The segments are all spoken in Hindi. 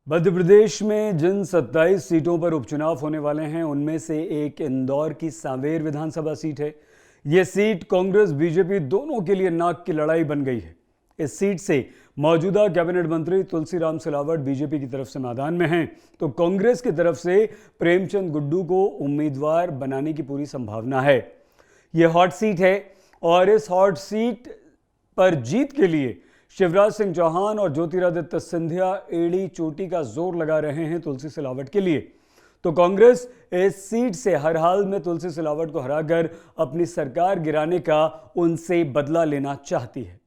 मध्य प्रदेश में जिन 27 सीटों पर उपचुनाव होने वाले हैं उनमें से एक इंदौर की सांवेर विधानसभा सीट है। यह सीट कांग्रेस बीजेपी दोनों के लिए नाक की लड़ाई बन गई है। इस सीट से मौजूदा कैबिनेट मंत्री तुलसीराम सिलावट बीजेपी की तरफ से मैदान में हैं, तो कांग्रेस की तरफ से प्रेमचंद गुड्डू को उम्मीदवार बनाने की पूरी संभावना है। यह हॉट सीट है और इस हॉट सीट पर जीत के लिए शिवराज सिंह चौहान और ज्योतिरादित्य सिंधिया एड़ी चोटी का जोर लगा रहे हैं तुलसी सिलावट के लिए। तो कांग्रेस इस सीट से हर हाल में तुलसी सिलावट को हराकर अपनी सरकार गिराने का उनसे बदला लेना चाहती है।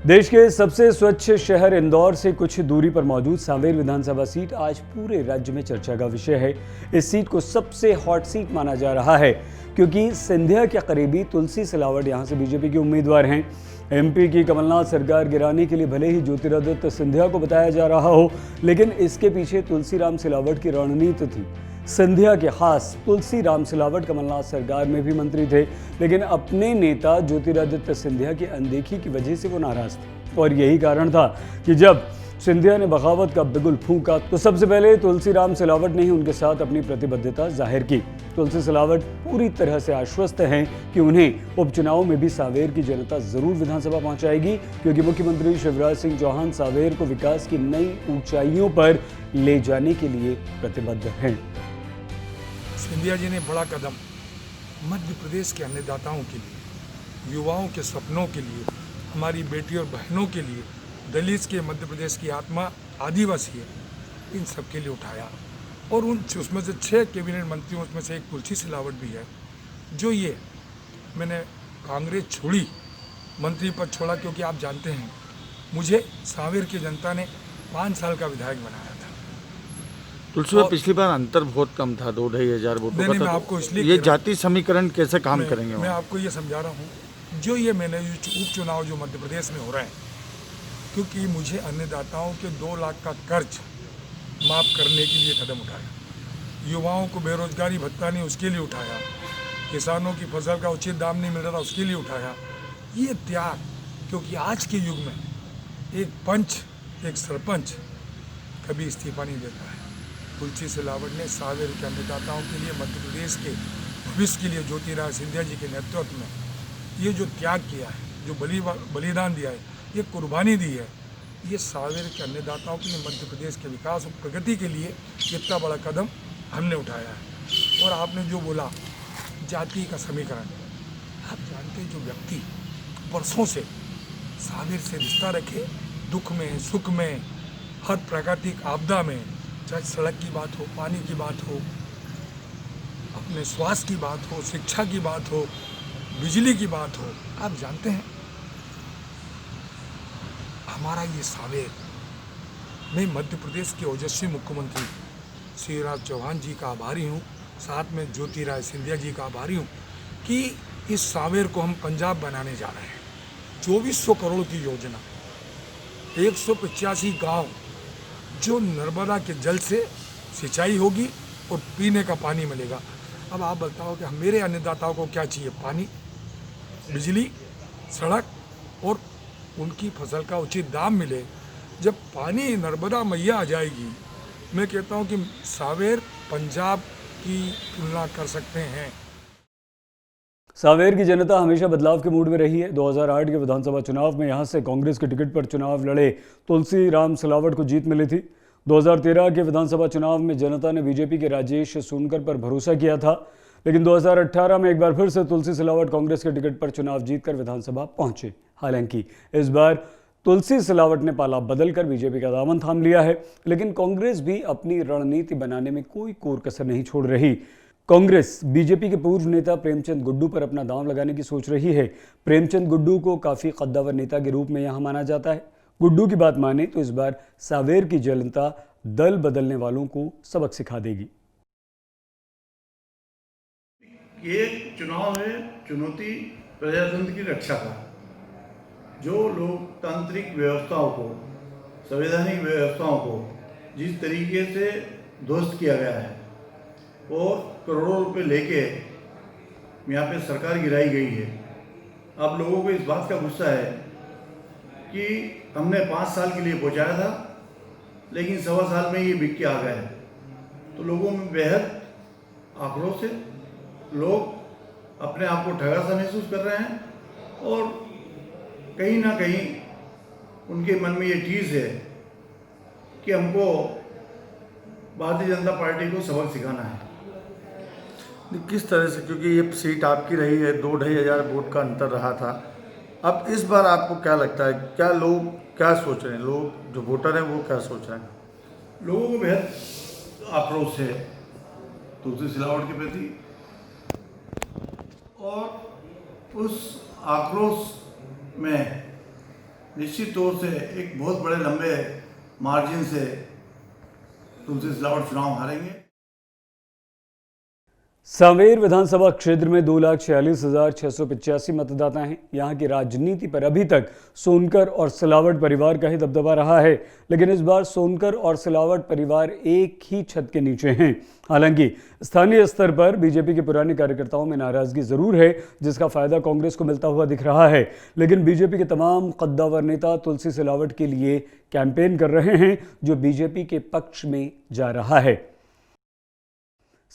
देश के सबसे स्वच्छ शहर इंदौर से कुछ दूरी पर मौजूद सांवेर विधानसभा सीट आज पूरे राज्य में चर्चा का विषय है। इस सीट को सबसे हॉट सीट माना जा रहा है क्योंकि सिंधिया के करीबी तुलसी सिलावट यहां से बीजेपी के उम्मीदवार हैं। एमपी की कमलनाथ सरकार गिराने के लिए भले ही ज्योतिरादित्य सिंधिया को बताया जा रहा हो, लेकिन इसके पीछे तुलसीराम सिलावट की रणनीति थी। सिंधिया के खास तुलसीराम सिलावट कमलनाथ सरकार में भी मंत्री थे, लेकिन अपने नेता ज्योतिरादित्य सिंधिया की अनदेखी की वजह से वो नाराज थे और यही कारण था कि जब सिंधिया ने बगावत का बिगुल फूंका तो सबसे पहले तुलसीराम सिलावट ने ही उनके साथ अपनी प्रतिबद्धता जाहिर की। तुलसी सिलावट पूरी तरह से आश्वस्त हैं कि उन्हें उपचुनाव में भी सांवेर की जनता जरूर विधानसभा पहुंचाएगी, क्योंकि मुख्यमंत्री शिवराज सिंह चौहान सांवेर को विकास की नई ऊंचाइयों पर ले जाने के लिए प्रतिबद्ध हैं। सिंधिया जी ने बड़ा कदम मध्य प्रदेश के अन्नदाताओं के लिए, युवाओं के सपनों के लिए, हमारी बेटी और बहनों के लिए, दलित के मध्य प्रदेश की आत्मा आदिवासी है, इन सब के लिए उठाया। और उसमें से 6 कैबिनेट मंत्रियों उसमें से एक तुलसी सिलावट भी है। जो ये मैंने कांग्रेस छोड़ी, मंत्री पद छोड़ा, क्योंकि आप जानते हैं मुझे सांवेर की जनता ने 5 साल का विधायक बनाया था। तुलसी में पिछली बार अंतर बहुत कम था, 2-2,500 वोटों का। मैं आपको इसलिए ये जाति समीकरण कैसे काम करेंगे? मैं आपको ये समझा रहा हूँ, जो ये मैंने उपचुनाव जो मध्य प्रदेश में हो रहा है, क्योंकि मुझे अन्नदाताओं के 2 लाख का कर्ज माफ़ करने के लिए कदम उठाया, युवाओं को बेरोजगारी भत्ता नहीं उसके लिए उठाया, किसानों की फसल का उचित दाम नहीं मिल रहा था उसके लिए उठाया। ये त्याग, क्योंकि आज के युग में एक पंच, एक सरपंच कभी इस्तीफा नहीं देता है। तुलसी सिलावट ने सांवेर के अन्नदाताओं के लिए, मध्य प्रदेश के भविष्य के लिए ज्योतिरादित्य सिंधिया जी के नेतृत्व में ये जो त्याग किया है, जो बलिदान दिया है, ये कुर्बानी दी है, ये सांवेर के अन्नदाताओं के लिए, मध्य प्रदेश के विकास और प्रगति के लिए इतना बड़ा कदम हमने उठाया है। और आपने जो बोला जाति का समीकरण, आप जानते हैं जो व्यक्ति वर्षों से सांवेर से रिश्ता रखे, दुख में सुख में, हर प्राकृतिक आपदा में, चाहे सड़क की बात हो, पानी की बात हो, अपने स्वास्थ्य की बात हो, शिक्षा की बात हो, बिजली की बात हो, आप जानते हैं हमारा ये सांवेर, मैं मध्य प्रदेश के ओजस्वी मुख्यमंत्री शिवराज चौहान जी का आभारी हूँ, साथ में ज्योतिरादित्य सिंधिया जी का आभारी हूँ कि इस सांवेर को हम पंजाब बनाने जा रहे हैं। 2400 करोड़ की योजना, 185 गांव, जो नर्मदा के जल से सिंचाई होगी और पीने का पानी मिलेगा। अब आप बताओ कि मेरे अन्नदाताओं को क्या चाहिए? पानी, बिजली, सड़क और उनकी फसल का उचित दाम मिले। जब पानी नर्मदा मैया आ जाएगी, मैं कहता हूं कि सांवेर पंजाब की तुलना कर सकते हैं। सांवेर की जनता हमेशा बदलाव के मूड में रही है। 2008 के विधानसभा चुनाव में यहां से कांग्रेस के टिकट पर चुनाव लड़े तुलसीराम सिलावट को जीत मिली थी। 2013 के विधानसभा चुनाव में जनता ने बीजेपी के राजेश सोनकर पर भरोसा किया था, लेकिन 2018 में एक बार फिर से तुलसी सिलावट कांग्रेस के टिकट पर चुनाव जीतकर विधानसभा पहुंचे। हालांकि इस बार तुलसी सिलावट ने पाला बदलकर बीजेपी का दामन थाम लिया है, लेकिन कांग्रेस भी अपनी रणनीति बनाने में कोई कोर कसर नहीं छोड़ रही। कांग्रेस बीजेपी के पूर्व नेता प्रेमचंद गुड्डू पर अपना दांव लगाने की सोच रही है। प्रेमचंद गुड्डू को काफी कद्दावर नेता के रूप में यहां माना जाता है। गुड्डू की बात माने तो इस बार सांवेर की जनता दल बदलने वालों को सबक सिखा देगी। ये चुनाव है चुनौती प्रजातंत्र की रक्षा का। जो लोकतांत्रिक व्यवस्थाओं को, संवैधानिक व्यवस्थाओं को जिस तरीके से ध्वस्त किया गया है और करोड़ों रुपए लेके यहाँ पे सरकार गिराई गई है। अब लोगों को इस बात का गुस्सा है कि हमने 5 साल के लिए पहुँचाया था, लेकिन 1.25 साल में ये बिक के आ गया है। तो लोगों में बेहद आक्रोश है। लोग अपने आप को ठगा सा महसूस कर रहे हैं और कहीं ना कहीं उनके मन में ये चीज़ है कि हमको भारतीय जनता पार्टी को सबक सिखाना है। किस तरह से, क्योंकि ये सीट आपकी रही है, 2-2.5 हज़ार वोट का अंतर रहा था। अब इस बार आपको क्या लगता है, क्या लोग क्या सोच रहे हैं, लोग जो वोटर हैं वो क्या सोच रहे हैं? लोगों को बेहद आक्रोश है तुलसी सिलावट के प्रति, और उस आक्रोश में निश्चित तौर से एक बहुत बड़े लंबे मार्जिन से तुलसी सिलावट चुनाव हारेंगे। सांवेर विधानसभा क्षेत्र में 2,46,685 मतदाता हैं। यहाँ की राजनीति पर अभी तक सोनकर और सिलावट परिवार का ही दबदबा रहा है, लेकिन इस बार सोनकर और सिलावट परिवार एक ही छत के नीचे हैं। हालांकि स्थानीय स्तर पर बीजेपी के पुराने कार्यकर्ताओं में नाराजगी जरूर है, जिसका फायदा कांग्रेस को मिलता हुआ दिख रहा है। लेकिन बीजेपी के तमाम कद्दावर नेता तुलसी सिलावट के लिए कैंपेन कर रहे हैं, जो बीजेपी के पक्ष में जा रहा है।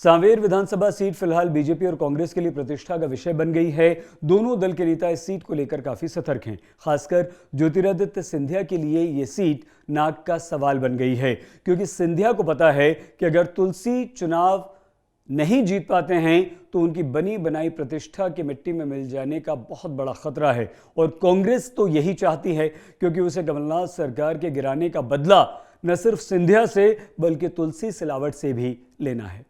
सांवेर विधानसभा सीट फिलहाल बीजेपी और कांग्रेस के लिए प्रतिष्ठा का विषय बन गई है। दोनों दल के नेता इस सीट को लेकर काफी सतर्क हैं। खासकर ज्योतिरादित्य सिंधिया के लिए ये सीट नाक का सवाल बन गई है, क्योंकि सिंधिया को पता है कि अगर तुलसी चुनाव नहीं जीत पाते हैं तो उनकी बनी बनाई प्रतिष्ठा की मिट्टी में मिल जाने का बहुत बड़ा खतरा है। और कांग्रेस तो यही चाहती है, क्योंकि उसे कमलनाथ सरकार के गिराने का बदला न सिर्फ सिंधिया से बल्कि तुलसी सिलावट से भी लेना है।